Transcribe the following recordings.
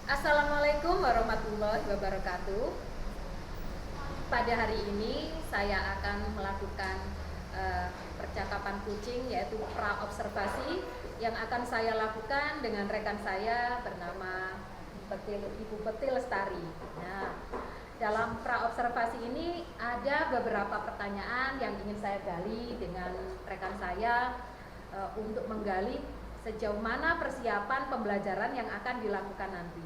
Assalamualaikum warahmatullahi wabarakatuh. Pada hari ini saya akan melakukan percakapan kucing, yaitu pra-observasi yang akan saya lakukan dengan rekan saya bernama Ibu Petil Lestari. Nah, dalam pra-observasi ini ada beberapa pertanyaan yang ingin saya gali dengan rekan saya untuk menggali sejauh mana persiapan pembelajaran yang akan dilakukan nanti.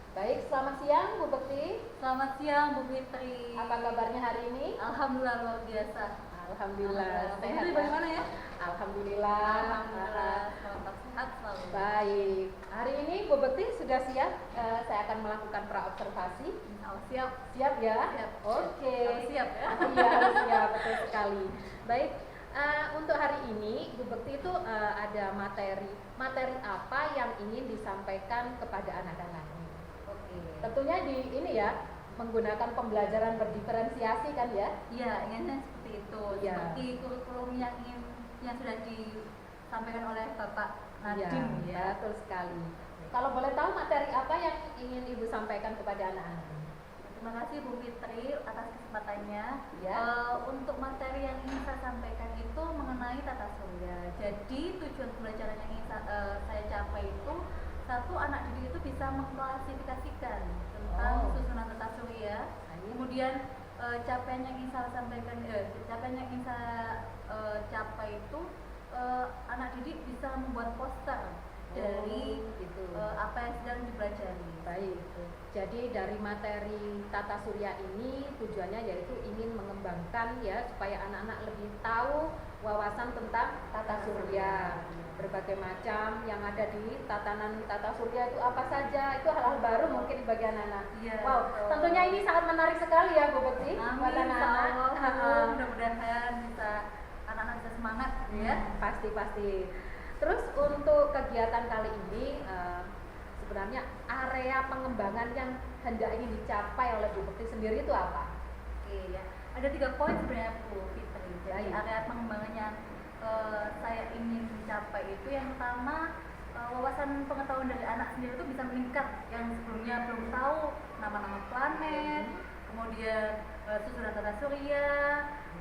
Baik, selamat siang Bu Bekti. Selamat siang Bu Fitri. Apa kabarnya hari ini? Alhamdulillah luar biasa. Alhamdulillah. Sehat bagaimana ya? Alhamdulillah. Alhamdulillah. Selamat sehat selalu. Baik. Hari ini Bu Bekti sudah siap? Saya akan melakukan pra-observasi. Siap. Siap ya? Siap. Oke. Harus siap ya? Iya, harus siap, betul sekali. Baik. Untuk hari ini Bu Bekti itu ada materi apa yang ingin disampaikan kepada anak-anak? Oke. Tentunya di ini ya, menggunakan pembelajaran berdiferensiasi kan ya? Iya, ingatnya seperti itu. Iya. Seperti kurikulum yang sudah disampaikan oleh Bapak Iya, Nadiem ya. betul sekali. Kalau boleh tahu materi apa yang ingin Ibu sampaikan kepada anak-anak? Terima kasih Bu Fitri atas kesempatannya. Ya. Untuk materi yang ingin saya sampaikan itu mengenai tata surya. Jadi tujuan pembelajaran yang ingin saya capai itu, satu, anak didik itu bisa mengklasifikasikan tentang susunan tata surya. Kemudian capaian yang ingin saya sampaikan, capaian yang ingin saya capai itu, anak didik bisa membuat poster dari apa yang sedang dipelajari. Baik. Jadi dari materi tata surya ini tujuannya yaitu ingin mengembangkan ya supaya anak-anak lebih tahu wawasan tentang tata surya. Berbagai macam yang ada di tatanan tata surya itu apa saja, itu hal-hal baru mungkin bagi anak-anak. Iya, wow, tentunya ini sangat menarik sekali ya Bu Bekti. Amin, anak-anak. Mudah-mudahan bisa anak-anak bisa semangat ya. Pasti. Terus untuk kegiatan kali ini sebenarnya area pengembangan yang hendak ingin dicapai oleh Bu Bekti sendiri itu apa? Oke ya, ada 3 poin sebenarnya Bu Fitri. Jadi area pengembangan yang saya ingin capai itu, yang pertama, wawasan pengetahuan dari anak sendiri itu bisa meningkat, yang sebelumnya belum tahu nama-nama planet, kemudian susunan tata surya,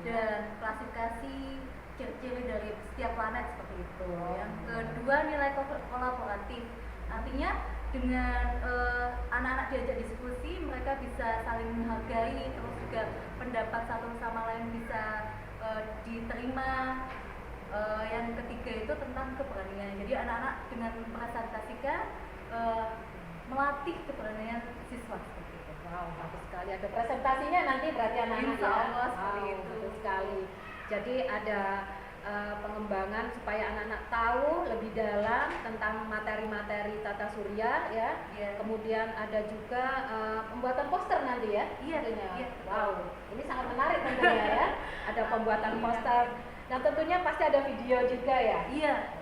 dan klasifikasi ciri-ciri dari setiap planet seperti itu. Yang kedua, nilai kolaboratif, artinya dengan anak-anak diajak diskusi, mereka bisa saling menghargai, terus juga pendapat satu sama lain bisa diterima. Yang ketiga itu tentang keberanian. Jadi anak-anak dengan mempresentasikan melatih keberanian siswa seperti itu. Wow, bagus sekali. Ada presentasinya nanti berarti anak-anak Insya Allah seperti itu. Betul sekali. Jadi ada pengembangan supaya anak-anak tahu lebih dalam tentang materi-materi tata surya ya. Yeah. Kemudian ada juga pembuatan poster nanti ya. Iya. Wow, ini sangat menarik tentunya ya. Ada pembuatan poster. Dan tentunya pasti ada video juga ya. Iya,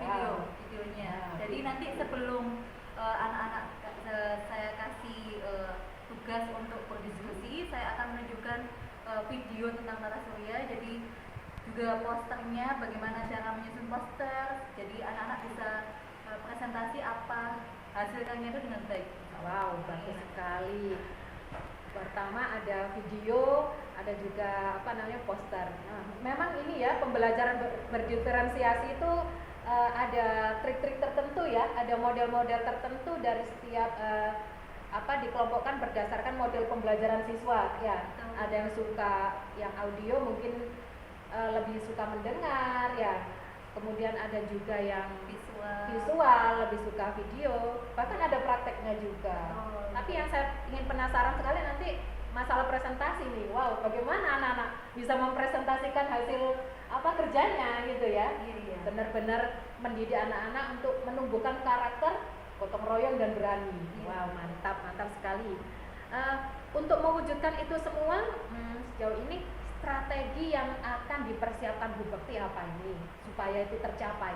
videonya. Jadi nanti sebelum anak-anak saya kasih tugas untuk berdiskusi, saya akan menunjukkan video tentang tata surya. Jadi juga posternya, bagaimana cara menyusun poster. Jadi anak-anak bisa presentasi apa hasilnya itu dengan baik. Wow, bagus sekali. Pertama ada video, ada juga poster. Nah, memang ini ya pembelajaran berdiferensiasi itu ada trik-trik tertentu ya, ada model-model tertentu dari setiap dikelompokkan berdasarkan model pembelajaran siswa ya. Ada yang suka yang audio, mungkin lebih suka mendengar ya. Kemudian ada juga yang visual, lebih suka video, bahkan ada prakteknya juga. Tapi yang saya ingin penasaran sekali nanti masalah presentasi nih. Wow, bagaimana anak-anak bisa mempresentasikan hasil kerjanya gitu ya. Iya. Benar-benar mendidik anak-anak untuk menumbuhkan karakter gotong royong dan berani. Wow, mantap sekali. Untuk mewujudkan itu semua, sejauh ini strategi yang akan dipersiapkan Bu Bekti apa ini supaya itu tercapai?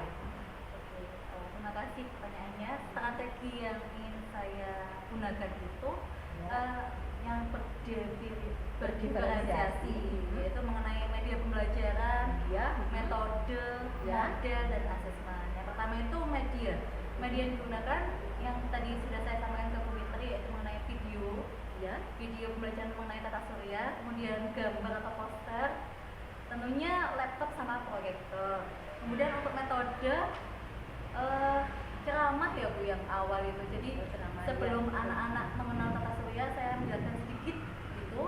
Terima kasih pertanyaannya. Strategi yang ingin saya gunakan itu yang berdiferensiasi, yaitu mengenai media pembelajaran, metode, model, dan asesmen. Yang pertama itu media yang digunakan, yang tadi sudah saya sampaikan ke Bu Fitri, materi yaitu mengenai video, Ya. video pembelajaran mengenai tata surya, kemudian gambar atau poster, tentunya laptop sama proyektor. Kemudian untuk metode ceramah ya Bu yang awal itu. Jadi Ceramah, sebelum ya. anak-anak mengenal tata surya, saya menjelaskan sedikit gitu,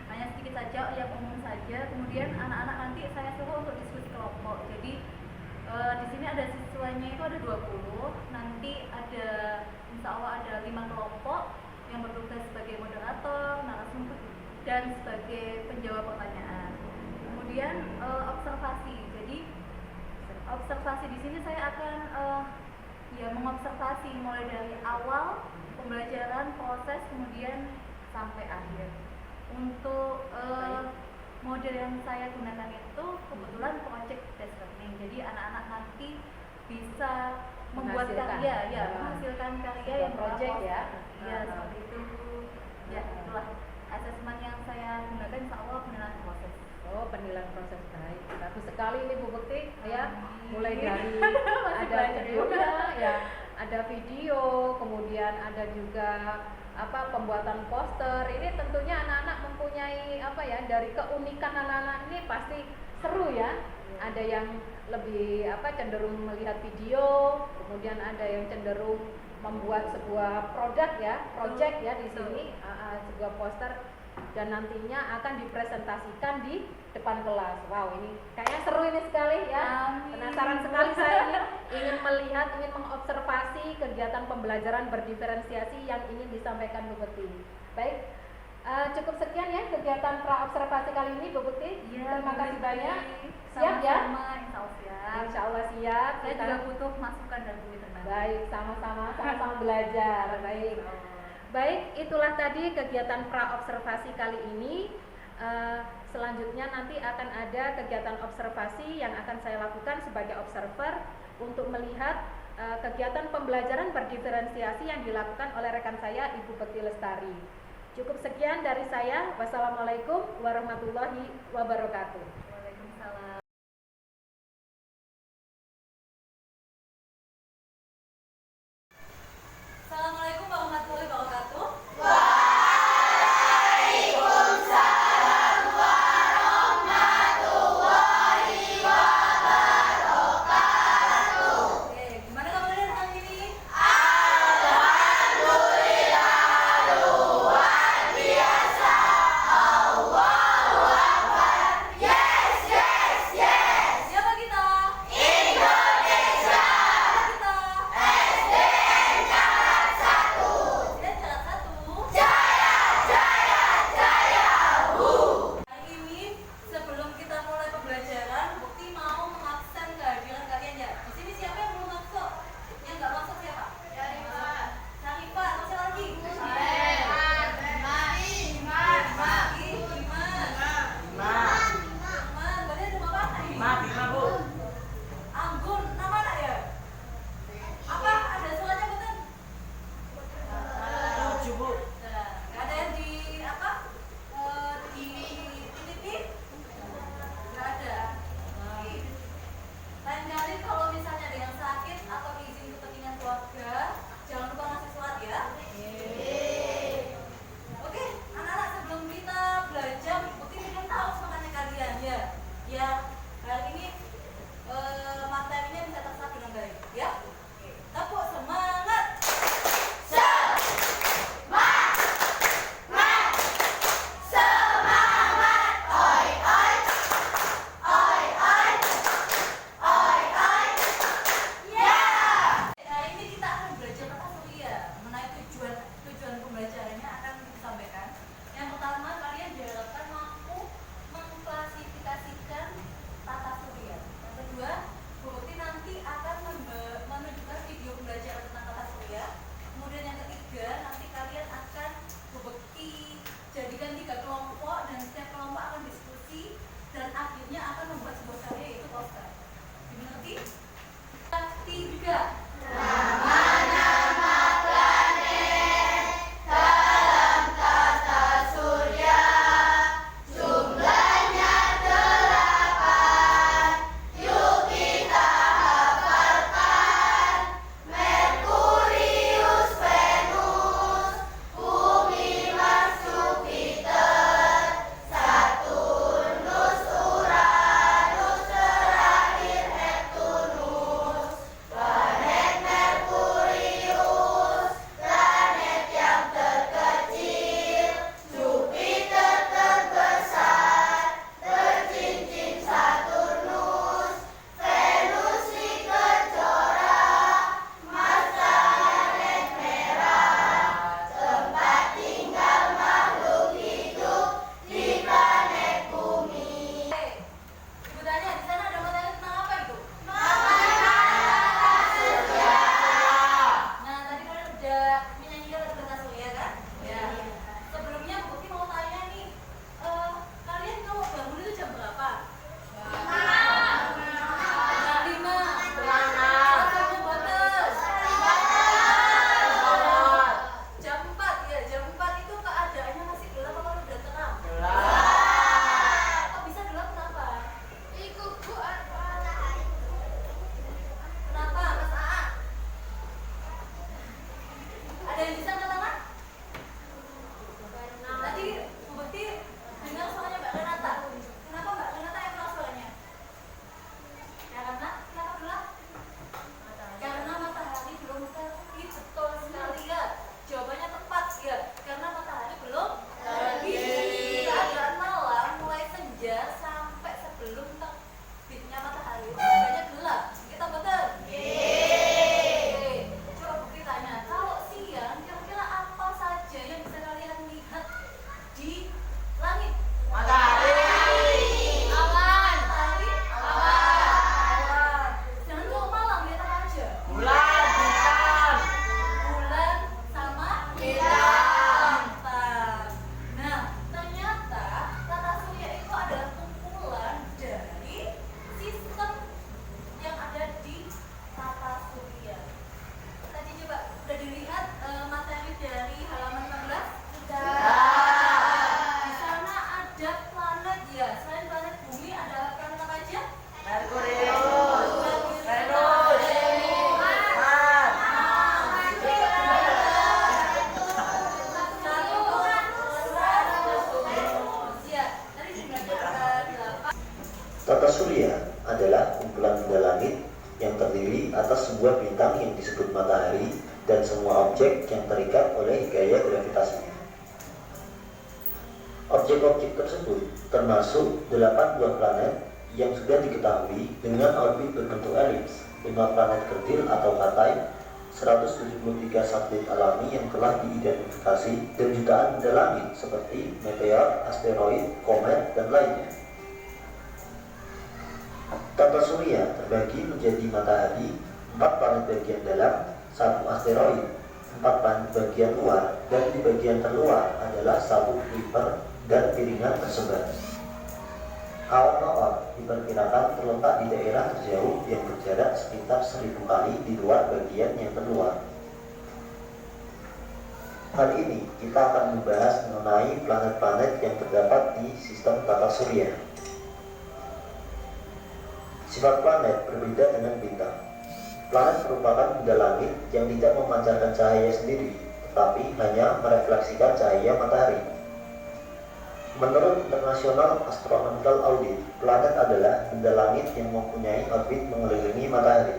hanya sedikit saja yang umum saja. Kemudian anak-anak nanti saya suruh untuk diskusi kelompok. Jadi di sini ada siswanya itu ada 20, nanti ada insya Allah ada 5 kelompok yang bertugas sebagai moderator, narasumber, dan sebagai penjawab pertanyaan. Kemudian observasi. Jadi observasi di sini saya akan mengobservasi mulai dari awal pembelajaran, proses, kemudian sampai akhir. Untuk model yang saya gunakan itu kebetulan project based learning. Jadi anak-anak nanti bisa membuat karya, menghasilkan karya yang project ya. Ya, seperti itu. Ya, itulah asesmen yang saya gunakan, insya Allah penilaian proses. Oh, penilaian proses, baik. Bagus sekali ini Bu Bekti ya. Mulai dari ada videonya ya, ada video, kemudian ada juga pembuatan poster. Ini tentunya anak-anak mempunyai dari keunikan anak-anak ini pasti seru ya. Ada yang lebih cenderung melihat video, kemudian ada yang cenderung membuat sebuah produk ya, project ya di sini, sebuah poster, dan nantinya akan dipresentasikan di depan kelas. Wow, ini kayaknya seru ini sekali ya. Penasaran sekali saya ini, ingin melihat, ingin mengobservasi kegiatan pembelajaran berdiferensiasi yang ingin disampaikan Bu Bekti. Baik, cukup sekian ya kegiatan pra-observasi kali ini Bu Bekti. Ya, terima kasih banyak. Siap ya? Insya Allah siap. Saya juga butuh masukan dari Bu Bekti. Baik, sama-sama belajar. Baik, itulah tadi kegiatan pra-observasi kali ini. Selanjutnya nanti akan ada kegiatan observasi yang akan saya lakukan sebagai observer untuk melihat kegiatan pembelajaran berdiferensiasi yang dilakukan oleh rekan saya Ibu Bekti Lestari. Cukup sekian dari saya. Wassalamualaikum warahmatullahi wabarakatuh. Waalaikumsalam. Assalamualaikum warahmatullahi wabarakatuh. Tata surya adalah kumpulan benda langit yang terdiri atas sebuah bintang yang disebut matahari dan semua objek yang terikat oleh gaya gravitasinya. Objek-objek tersebut termasuk 8 buah planet yang sudah diketahui dengan orbit berbentuk elips, 5 planet kerdil atau katai, 173 satelit alami yang telah diidentifikasi, dan jutaan benda langit seperti meteor, asteroid, komet, dan lainnya. Tata surya terbagi menjadi matahari, 4 planet bagian dalam, 1 asteroid, 4 planet bagian luar, dan di bagian terluar adalah 1 Kuiper dan piringan tersebar. Awan-awan diperkirakan terletak di daerah terjauh yang berjarak sekitar 1000 kali di luar bagian yang terluar. Kali ini kita akan membahas mengenai planet-planet yang terdapat di sistem tata surya. Sifat planet berbeda dengan bintang. Planet merupakan benda langit yang tidak memancarkan cahaya sendiri, tetapi hanya merefleksikan cahaya matahari. Menurut International Astronomical Audit, planet adalah benda langit yang mempunyai orbit mengelilingi matahari.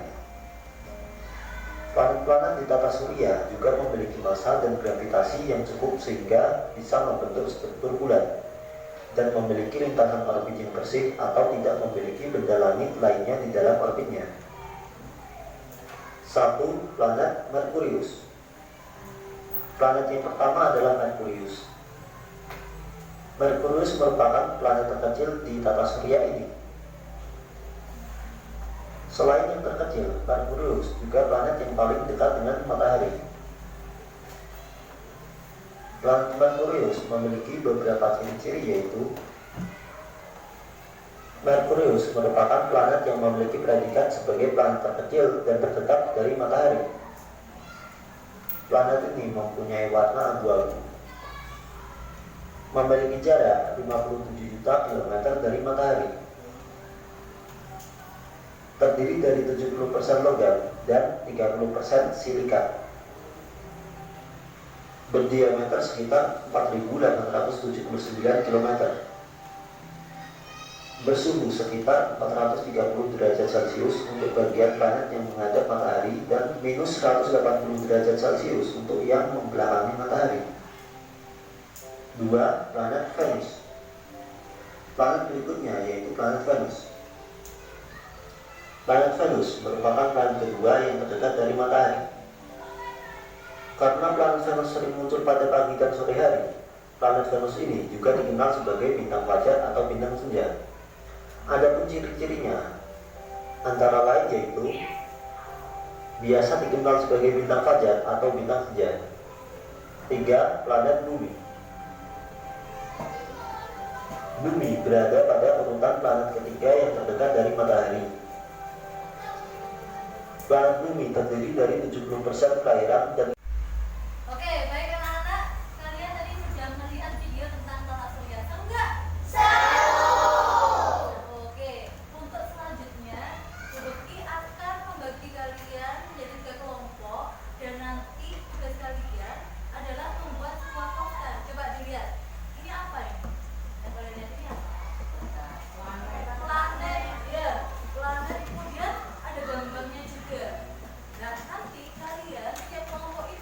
Planet-planet di tata surya juga memiliki massa dan gravitasi yang cukup sehingga bisa membentuk struktur bulat dan memiliki lintasan orbit yang bersih atau tidak memiliki benda langit lainnya di dalam orbitnya. 1. Planet Merkurius. Planet yang pertama adalah Merkurius. Merkurius merupakan planet terkecil di tata surya ini. Selain yang terkecil, Merkurius juga planet yang paling dekat dengan matahari. Planet Merkurius memiliki beberapa ciri-ciri, yaitu Merkurius merupakan planet yang memiliki predikat sebagai planet terkecil dan terdekat dari matahari. Planet ini mempunyai warna abu-abu, memiliki jarak 57 juta kilometer dari matahari, terdiri dari 70% logam dan 30% silika, berdiameter sekitar 4.879 km, bersuhu sekitar 430 derajat Celcius untuk bagian planet yang menghadap matahari dan minus 180 derajat Celcius untuk yang membelakangi matahari. 2. Planet Venus. Planet berikutnya yaitu planet Venus. Planet Venus merupakan planet kedua yang terdekat dari matahari. Karena planet Venus sering muncul pada pagi dan sore hari, planet Venus ini juga dikenal sebagai bintang fajar atau bintang senja. Adapun ciri-cirinya antara lain yaitu biasa dikenal sebagai bintang fajar atau bintang senja. 3. Planet Bumi. Bumi berada pada urutan planet ketiga yang terdekat dari matahari. Planet Bumi terdiri dari 70% perairan dan Oke, baik anak-anak, kalian tadi sudah melihat video tentang tata surya, seru nggak? Oke, untuk selanjutnya, Ruki akan membagi kalian menjadi 3 kelompok dan nanti tugas kalian adalah membuat sebuah poster. Coba dilihat, ini apa ya? Yang kalian lihat ini apa? Planet, ya, planet. Kemudian ada gambarnya juga. Nah, nanti kalian setiap kelompok itu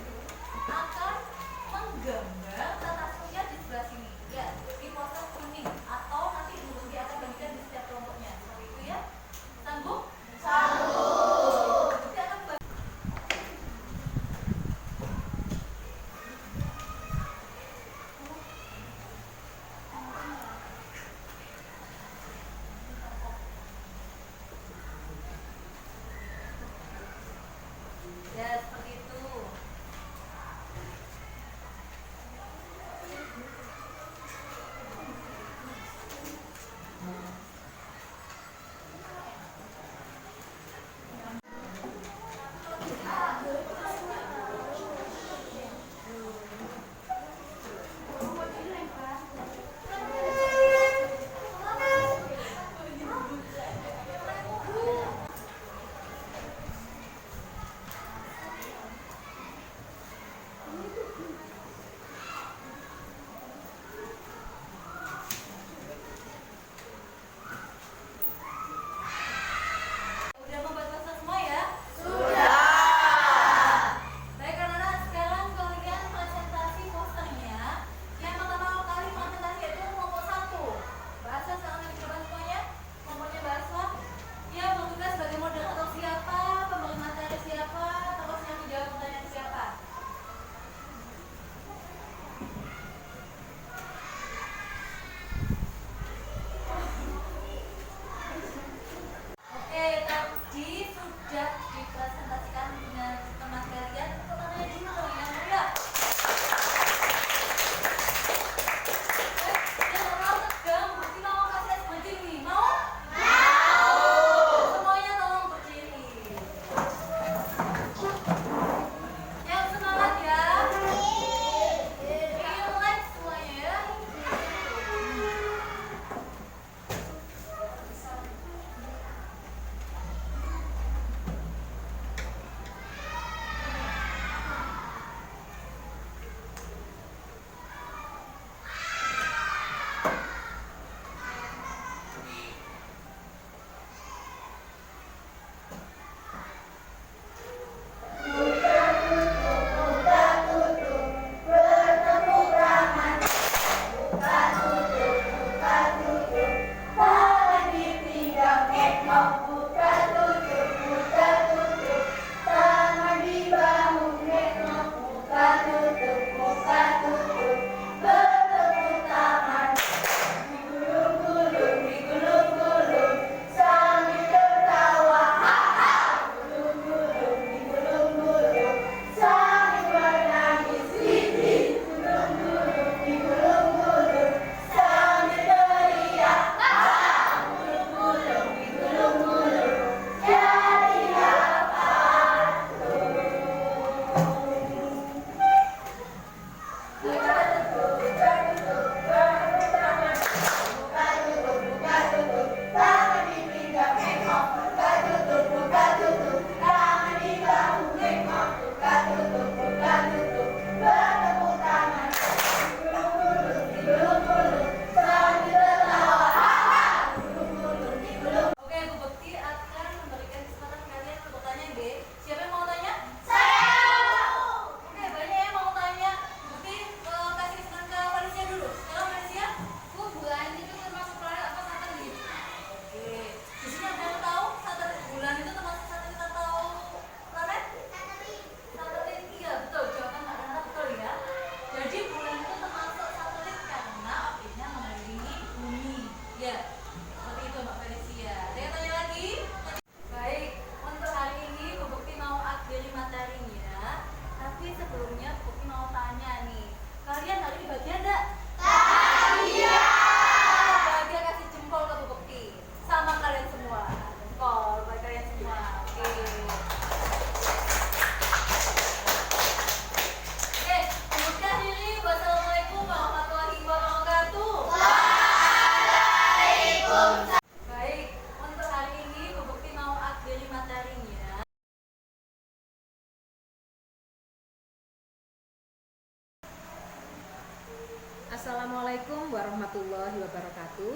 Assalamualaikum warahmatullahi wabarakatuh.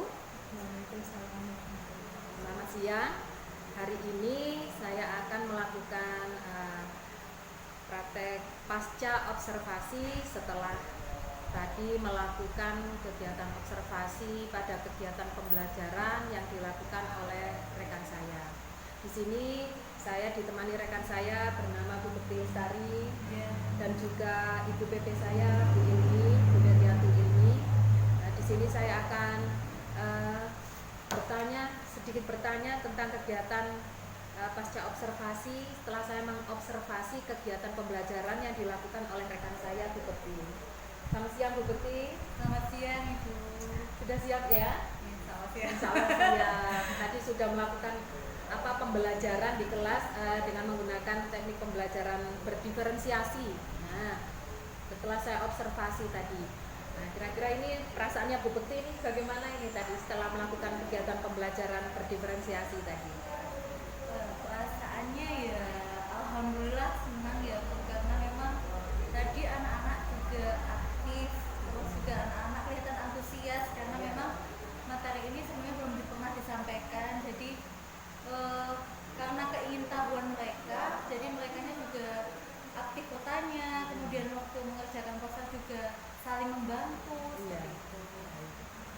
Selamat siang. Hari ini saya akan melakukan praktek pasca observasi setelah tadi melakukan kegiatan observasi pada kegiatan pembelajaran yang dilakukan oleh rekan saya. Di sini saya ditemani rekan saya bernama Bu Bekti Lestari dan juga Ibu PP saya Bu Ilmi, Bu Neriatu Ilmi. Di sini saya akan sedikit bertanya tentang kegiatan pasca observasi setelah saya mengobservasi kegiatan pembelajaran yang dilakukan oleh rekan saya Bu Bekti. Selamat siang Bu Bekti. Selamat siang Ibu. Sudah siap ya? Selamat siang. Insya Allah siap. Tadi sudah melakukan pembelajaran di kelas dengan menggunakan teknik pembelajaran berdiferensiasi. Nah, setelah saya observasi tadi, nah kira-kira ini perasaannya Bu Bekti ini bagaimana ini tadi setelah melakukan kegiatan pembelajaran berdiferensiasi tadi? Perasaannya ya alhamdulillah senang ya Bu, karena memang tadi anak-anak juga aktif, terus juga anak-anak kelihatan antusias karena memang materi ini sebenarnya belum pernah disampaikan. Jadi karena keingintahuan mereka, jadi mereka juga aktif bertanya, kemudian waktu mengerjakan poster juga saling membantu. Iya.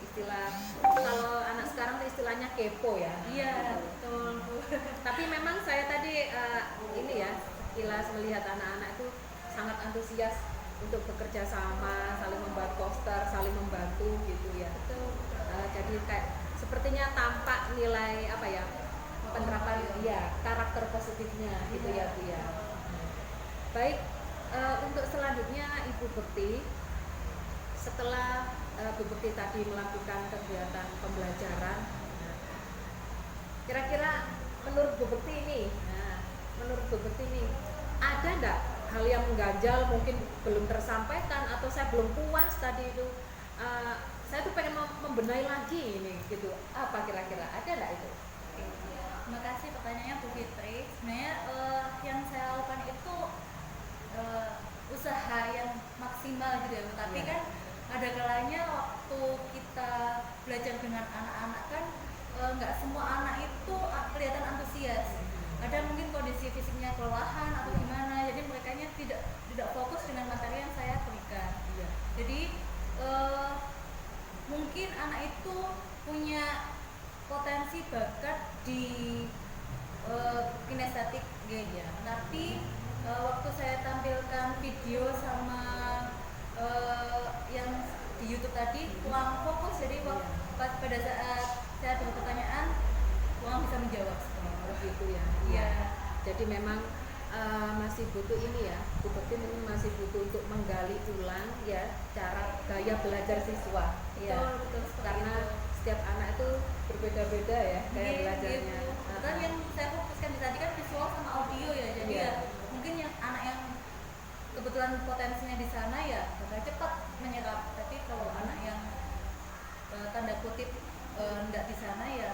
Istilah kalau anak sekarang tuh istilahnya kepo ya. Iya betul Bu. Tapi memang saya tadi ini ya sekilas melihat anak-anak itu sangat antusias untuk bekerja sama, saling membuat poster, saling membantu gitu ya. Betul. Jadi kayak sepertinya tampak nilai penerapan karakter positifnya gitu ya Bu ya. Baik, untuk selanjutnya Ibu Bekti, setelah Bu Bekti tadi melakukan kegiatan pembelajaran, kira-kira menurut Bu Bekti ini, ada enggak hal yang mengganjal, mungkin belum tersampaikan atau saya belum puas tadi itu, saya tuh pengen membenahi lagi ini gitu, apa kira-kira ada enggak itu? Terima kasih pertanyaannya Bu Fitri. Sebenarnya yang saya lakukan itu usaha yang maksimal gitu ya, tapi kan ada kalanya waktu kita belajar dengan anak-anak kan nggak semua anak itu kelihatan antusias. Ada mungkin kondisi fisiknya kelelahan atau gimana, jadi mereka tidak fokus dengan materi yang saya berikan. Jadi mungkin anak itu punya potensi bakat di Iya. Tapi waktu saya tampilkan video sama yang di YouTube tadi kurang fokus, jadi pada saat saya ada pertanyaan kurang bisa menjawab. Begitu ya. Iya. Jadi memang masih butuh ini ya, Bu Bekti memang masih butuh untuk menggali ulang ya cara gaya belajar siswa. Ya. Betul, Karena setiap anak itu berbeda-beda ya gaya belajarnya. Kan yang saya fokuskan di tadi kan visual sama audio ya, jadi ya mungkin yang anak yang kebetulan potensinya di sana ya bakal cepat menyerap. Tapi kalau anak yang tanda kutip enggak di sana ya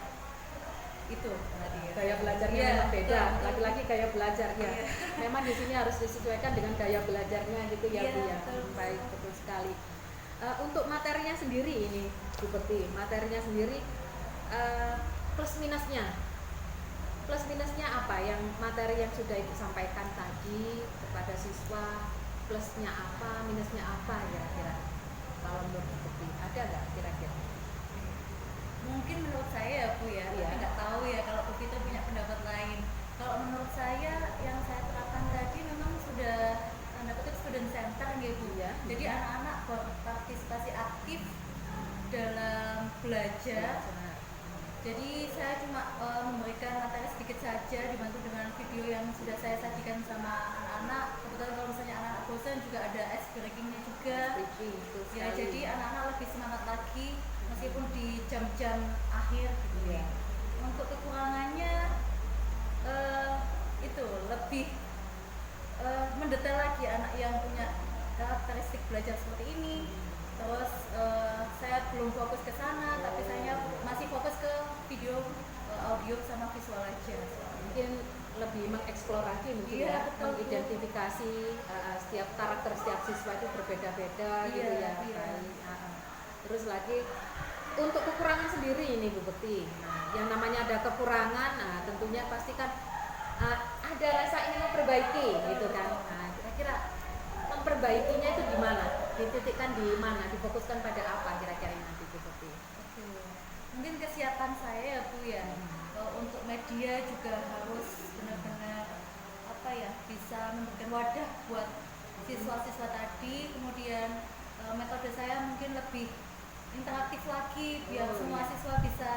itu tadi gaya belajarnya memang beda. Laki-laki gaya belajar ya. Memang di sini harus disesuaikan dengan gaya belajarnya gitu ya Bu ya. Baik, betul sekali. Untuk materinya sendiri ini Bu Bekti, materinya sendiri plus minusnya apa yang materi yang sudah Ibu sampaikan tadi kepada siswa, plusnya apa, minusnya apa ya kira-kira kalau menurut Bu Bekti ada nggak kira-kira? Mungkin menurut saya ya Bu ya, tapi nggak tahu ya kalau Bu Fitri punya pendapat lain. Kalau menurut saya yang saya terapkan tadi memang sudah tanda kutip student center ya Bu ya. Jadi anak-anak berpartisipasi aktif dalam belajar. Jadi saya cuma memberikan materi sedikit saja dibantu dengan video yang sudah saya sajikan sama anak-anak. Kebetulan kalau misalnya anak-anak bosan juga ada ice breakingnya juga. Ya, jadi anak-anak lebih semangat lagi meskipun di jam-jam akhir gitu ya. Untuk kekurangannya itu lebih mendetail lagi anak yang punya karakteristik belajar seperti ini. Terus saya belum fokus ke sana, tapi saya masih fokus ke video, audio sama visual aja. Mungkin lebih mengeksplorasi mungkin ya, mengidentifikasi setiap karakter setiap siswa itu berbeda-beda gitu ya. Terus lagi untuk kekurangan sendiri ini Bu Bekti. Nah, yang namanya ada kekurangan, nah tentunya pasti kan ada rasa ingin memperbaiki gitu kan. Nah, kira-kira memperbaikinya itu di mana? Dititikkan di mana? Difokuskan pada apa kira-kira nanti Bu Bekti? Mungkin kesiapan saya ya Bu ya. Untuk media juga harus benar-benar bisa memberikan wadah buat siswa-siswa tadi. Kemudian metode saya mungkin lebih interaktif lagi biar semua siswa bisa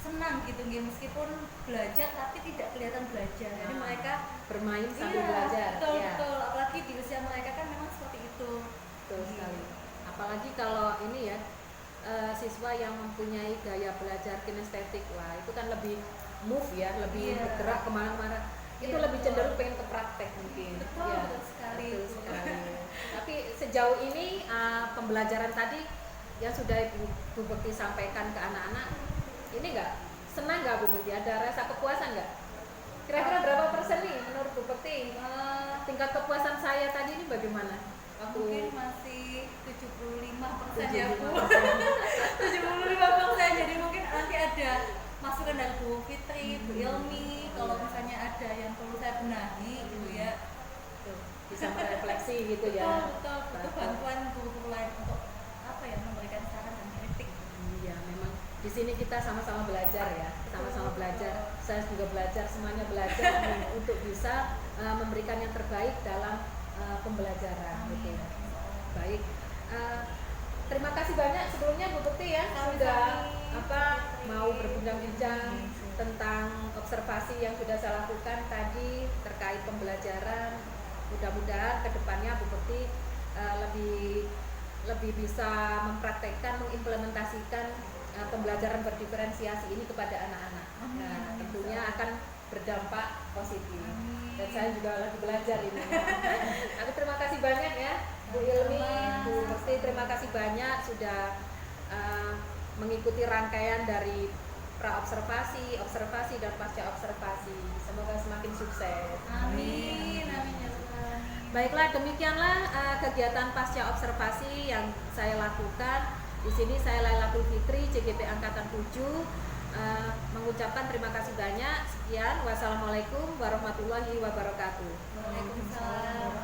senang gitu meskipun belajar tapi tidak kelihatan belajar. Jadi mereka bermain sambil belajar. Betul. Apalagi di usia mereka kan memang seperti itu. Betul sekali. Apalagi kalau ini ya siswa yang mempunyai gaya belajar kinestetik, wah itu kan lebih move ya, lebih bergerak kemana-mana. Itu lebih cenderung pengen ke praktek mungkin. Betul sekali. Tapi sejauh ini pembelajaran tadi yang sudah Bu Bekti sampaikan ke anak-anak, ini enggak senang nggak Bu Bekti? Ada rasa kepuasan nggak? Kira-kira berapa persen nih menurut Bu Bekti? Tingkat kepuasan saya tadi ini bagaimana? Mungkin masih 75% ya Bu. 75%. Jadi mungkin nanti ada masukan dari Bu Fitri, Bu Ilmi, kalau misalnya ada yang perlu saya benahi gitu ya. Bisa merefleksi gitu ya. Betul. Butuh bantuan guru lain untuk memberikan saran dan kritik. Iya, memang di sini kita sama-sama belajar ya, sama-sama belajar. Saya juga belajar, semuanya belajar untuk bisa memberikan yang terbaik dalam pembelajaran gitu. Baik. Terima kasih banyak sebelumnya Bu Bekti ya sudah mau berbincang-bincang tentang observasi yang sudah saya lakukan tadi terkait pembelajaran. Mudah-mudahan kedepannya Bu Bekti lebih bisa mempraktekkan, mengimplementasikan pembelajaran berdiferensiasi ini kepada anak-anak. Nah, tentunya akan berdampak positif. Dan saya juga lagi belajar ini. Aku terima kasih banyak ya Bu Ilmi, Bu Bekti, terima kasih banyak sudah mengikuti rangkaian dari pra-observasi, observasi dan pasca observasi. Semoga semakin sukses. Amin. Baiklah, demikianlah kegiatan pasca observasi yang saya lakukan. Di sini saya Lailatul Fitri, CGP Angkatan 7, mengucapkan terima kasih banyak. Sekian, wassalamualaikum warahmatullahi wabarakatuh. Waalaikumsalam.